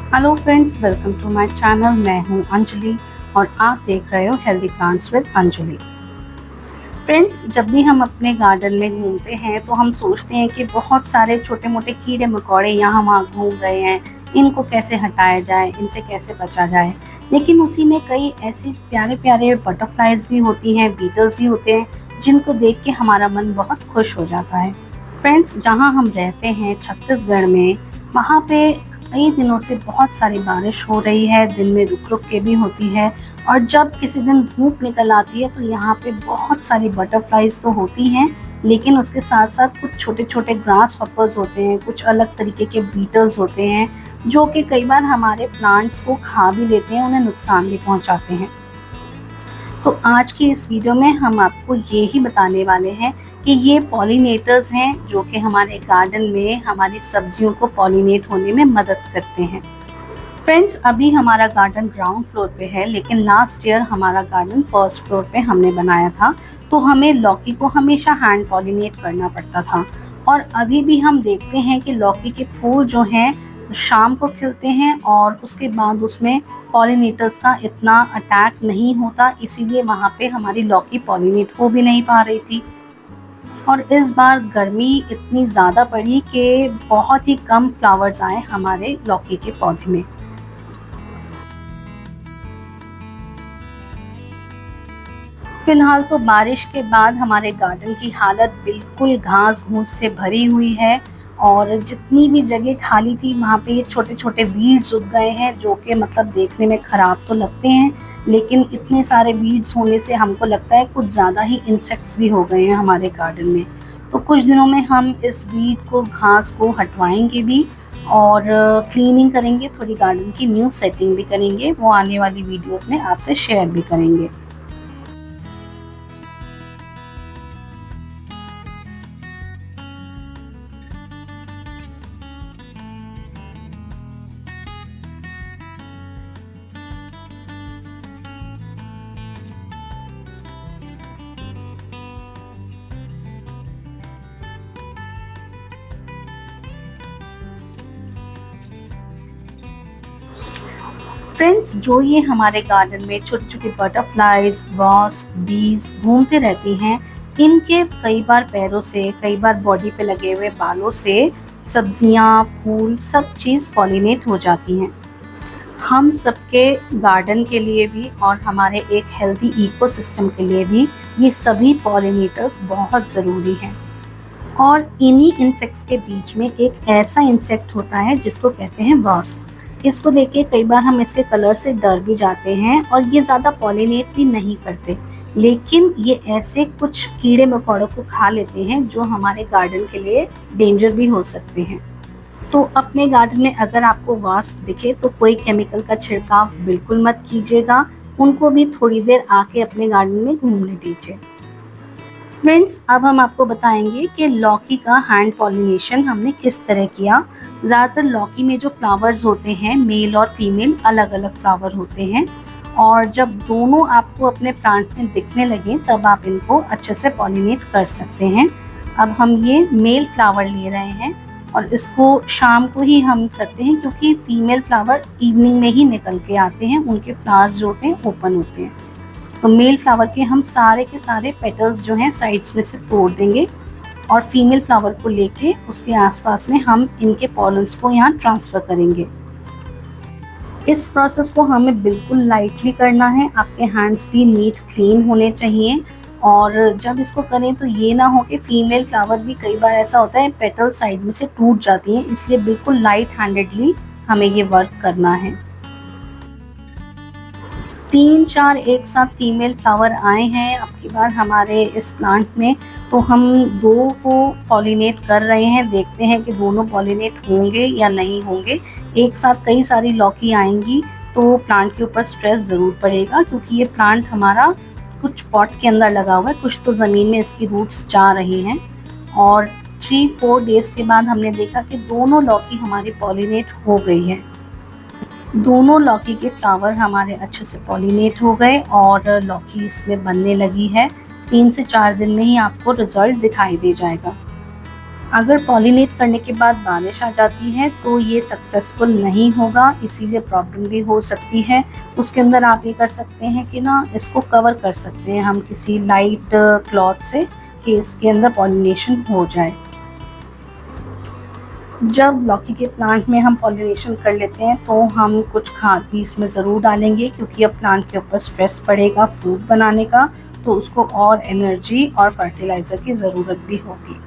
Hello friends, welcome to my channel. मैं हूं अंजलि और आप देख रहे हो healthy plants with Anjali. Friends, जब भी हम अपने गार्डन में घूमते हैं तो हम सोचते हैं कि बहुत सारे छोटे मोटे कीड़े मकोड़े यहाँ वहाँ घूम रहे हैं, इनको कैसे हटाया जाए, इनसे कैसे बचा जाए। लेकिन उसी में कई ऐसे प्यारे प्यारे बटरफ्लाइज भी होती हैं, बीटल्स भी होते हैं, जिनको देख के हमारा मन बहुत खुश हो जाता है। फ्रेंड्स, जहाँ हम रहते हैं छत्तीसगढ़ में, वहाँ पे कई दिनों से बहुत सारी बारिश हो रही है, दिन में रुक रुक के भी होती है। और जब किसी दिन धूप निकल आती है तो यहाँ पे बहुत सारी बटरफ्लाइज तो होती हैं, लेकिन उसके साथ साथ कुछ छोटे छोटे ग्रास हॉपर्स होते हैं, कुछ अलग तरीके के बीटल्स होते हैं, जो कि कई बार हमारे प्लांट्स को खा भी लेते हैं, उन्हें नुकसान भी पहुँचाते हैं। तो आज की इस वीडियो में हम आपको ये ही बताने वाले हैं कि ये पॉलिनेटर्स हैं जो कि हमारे गार्डन में हमारी सब्जियों को पॉलिनेट होने में मदद करते हैं। फ्रेंड्स, अभी हमारा गार्डन ग्राउंड फ्लोर पे है, लेकिन लास्ट ईयर हमारा गार्डन फर्स्ट फ्लोर पे हमने बनाया था, तो हमें लौकी को हमेशा हैंड पॉलिनेट करना पड़ता था। और अभी भी हम देखते हैं कि लौकी के फूल जो हैं शाम को खिलते हैं और उसके बाद उसमें पॉलिनेटर्स का इतना अटैक नहीं होता, इसीलिए वहाँ पे हमारी लौकी पॉलिनेट हो भी नहीं पा रही थी। और इस बार गर्मी इतनी ज़्यादा पड़ी कि बहुत ही कम फ्लावर्स आए हमारे लौकी के पौधे में। फिलहाल तो बारिश के बाद हमारे गार्डन की हालत बिल्कुल घास घूस से भरी हुई है, और जितनी भी जगह खाली थी वहाँ पे ये छोटे छोटे वीड्स उग गए हैं, जो कि मतलब देखने में ख़राब तो लगते हैं, लेकिन इतने सारे वीड्स होने से हमको लगता है कुछ ज़्यादा ही इंसेक्ट्स भी हो गए हैं हमारे गार्डन में। तो कुछ दिनों में हम इस वीड को, घास को हटवाएंगे भी और क्लीनिंग करेंगे, थोड़ी गार्डन की न्यू सेटिंग भी करेंगे, वो आने वाली वीडियोज़ में आपसे शेयर भी करेंगे। फ्रेंड्स, जो ये हमारे गार्डन में छोटी छोटी बटरफ्लाइज, वॉस्प, बीज घूमते रहती हैं, इनके कई बार पैरों से, कई बार बॉडी पे लगे हुए बालों से सब्जियां, फूल, सब चीज़ पॉलिनेट हो जाती हैं। हम सबके गार्डन के लिए भी और हमारे एक हेल्दी इकोसिस्टम के लिए भी ये सभी पॉलिनेटर्स बहुत ज़रूरी हैं। और इन्हीं इंसेक्ट्स के बीच में एक ऐसा इंसेक्ट होता है जिसको कहते हैं वॉस्प। इसको देख के कई बार हम इसके कलर से डर भी जाते हैं, और ये ज़्यादा पॉलिनेट भी नहीं करते, लेकिन ये ऐसे कुछ कीड़े मकोड़ों को खा लेते हैं जो हमारे गार्डन के लिए डेंजर भी हो सकते हैं। तो अपने गार्डन में अगर आपको वास्प दिखे तो कोई केमिकल का छिड़काव बिल्कुल मत कीजिएगा, उनको भी थोड़ी देर आके अपने गार्डन में घूमने दीजिए। फ्रेंड्स, अब हम आपको बताएंगे कि लौकी का हैंड पॉलिनेशन हमने किस तरह किया। ज़्यादातर लौकी में जो फ्लावर्स होते हैं, मेल और फीमेल अलग अलग फ्लावर होते हैं, और जब दोनों आपको अपने प्लांट में दिखने लगे तब आप इनको अच्छे से पॉलिनेट कर सकते हैं। अब हम ये मेल फ्लावर ले रहे हैं और इसको शाम को ही हम करते हैं, क्योंकि फीमेल फ्लावर इवनिंग में ही निकल के आते हैं, उनके फ्लावर्स जो होते हैं ओपन होते हैं। तो मेल फ्लावर के हम सारे के सारे पेटल्स जो हैं साइड्स में से तोड़ देंगे, और फीमेल फ्लावर को लेके उसके आसपास में हम इनके पॉलन्स को यहाँ ट्रांसफ़र करेंगे। इस प्रोसेस को हमें बिल्कुल लाइटली करना है, आपके हैंड्स भी नीट क्लीन होने चाहिए। और जब इसको करें तो ये ना हो कि फीमेल फ्लावर भी, कई बार ऐसा होता है पेटल साइड में से टूट जाती हैं, इसलिए बिल्कुल लाइट हैंडेडली हमें ये वर्क करना है। 3-4 एक साथ फीमेल फ्लावर आए हैं अब की बार हमारे इस प्लांट में, तो हम 2 को पॉलिनेट कर रहे हैं। देखते हैं कि दोनों पॉलिनेट होंगे या नहीं होंगे। एक साथ कई सारी लौकी आएंगी तो प्लांट के ऊपर स्ट्रेस ज़रूर पड़ेगा, क्योंकि ये प्लांट हमारा कुछ पॉट के अंदर लगा हुआ है, कुछ तो ज़मीन में इसकी रूट्स जा रही हैं। और 3-4 डेज़ के बाद हमने देखा कि दोनों लौकी हमारी पॉलिनेट हो गई है। दोनों लौकी के फ्लावर हमारे अच्छे से पॉलिनेट हो गए और लौकी इसमें बनने लगी है। 3 से 4 दिन में ही आपको रिजल्ट दिखाई दे जाएगा। अगर पॉलिनेट करने के बाद बारिश आ जाती है तो ये सक्सेसफुल नहीं होगा, इसीलिए प्रॉब्लम भी हो सकती है। उसके अंदर आप ये कर सकते हैं कि ना इसको कवर कर सकते हैं हम किसी लाइट क्लॉथ से कि इसके अंदर पॉलिनेशन हो जाए। जब लौकी के प्लांट में हम पॉलिनेशन कर लेते हैं तो हम कुछ खाद भी इसमें ज़रूर डालेंगे, क्योंकि अब प्लांट के ऊपर स्ट्रेस पड़ेगा फूड बनाने का, तो उसको और एनर्जी और फर्टिलाइज़र की ज़रूरत भी होगी।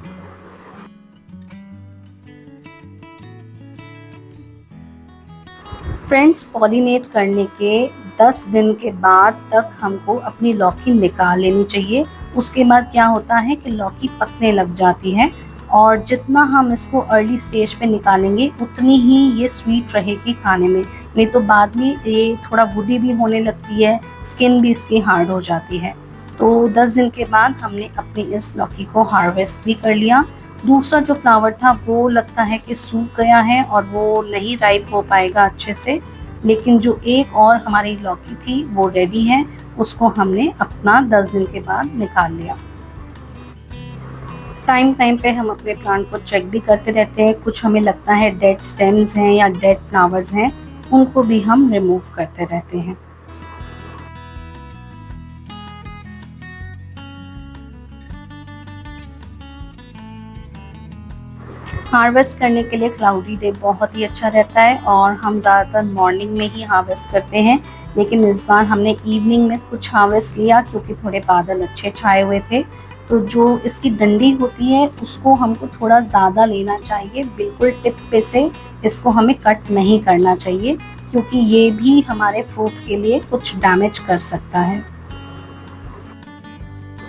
फ्रेंड्स, पॉलिनेट करने के 10 दिन के बाद तक हमको अपनी लौकी निकाल लेनी चाहिए। उसके बाद क्या होता है कि लौकी पकने लग जाती है, और जितना हम इसको अर्ली स्टेज पे निकालेंगे उतनी ही ये स्वीट रहेगी खाने में। नहीं तो बाद में ये थोड़ा वुडी भी होने लगती है, स्किन भी इसकी हार्ड हो जाती है। तो 10 दिन के बाद हमने अपनी इस लौकी को हार्वेस्ट भी कर लिया। दूसरा जो फ्लावर था वो लगता है कि सूख गया है और वो नहीं राइप हो पाएगा अच्छे से, लेकिन जो एक और हमारी लौकी थी वो रेडी है, उसको हमने अपना 10 दिन के बाद निकाल लिया। टाइम टाइम पे हम अपने प्लांट को चेक भी करते रहते हैं। कुछ हमें लगता है डेड स्टेम्स हैं या डेड फ्लावर्स हैं, उनको भी हम रिमूव करते रहते हैं। हार्वेस्ट करने के लिए क्लाउडी डे बहुत ही अच्छा रहता है और हम ज़्यादातर मॉर्निंग में ही हार्वेस्ट करते हैं, लेकिन इस बार हमने इवनिंग में कुछ हार्वेस्ट लिया क्योंकि थोड़े बादल अच्छे छाए हुए थे। तो जो इसकी डंडी होती है उसको हमको थोड़ा ज़्यादा लेना चाहिए, बिल्कुल टिप पे से इसको हमें कट नहीं करना चाहिए, क्योंकि ये भी हमारे फ्रूट के लिए कुछ डैमेज कर सकता है।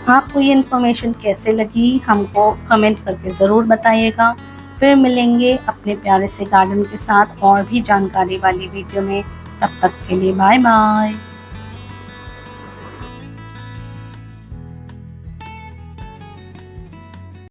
आपको ये इन्फॉर्मेशन कैसे लगी हमको कमेंट करके ज़रूर बताइएगा। फिर मिलेंगे अपने प्यारे से गार्डन के साथ और भी जानकारी वाली वीडियो में। तब तक के लिए बाय बाय।